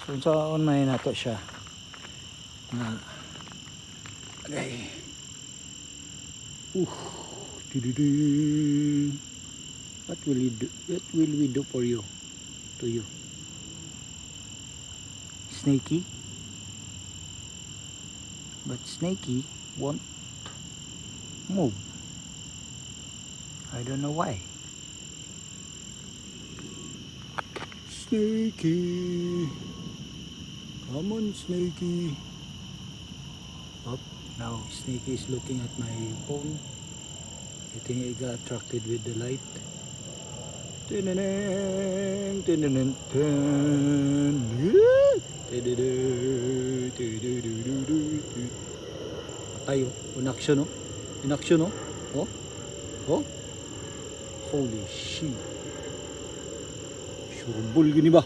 So saan may nato siya. Okay. Dududun. What will you do? What will we do for you? To you? Snaky? But Snaky won't move. I don't know why. Snaky, come on, Snaky. Up now, Snaky is looking at my phone. I think I got attracted with the light. Tinanang, tinanang, tin. Patay oh, in action oh. In action oh. Oh, oh. Holy shit. Surbol gini ba?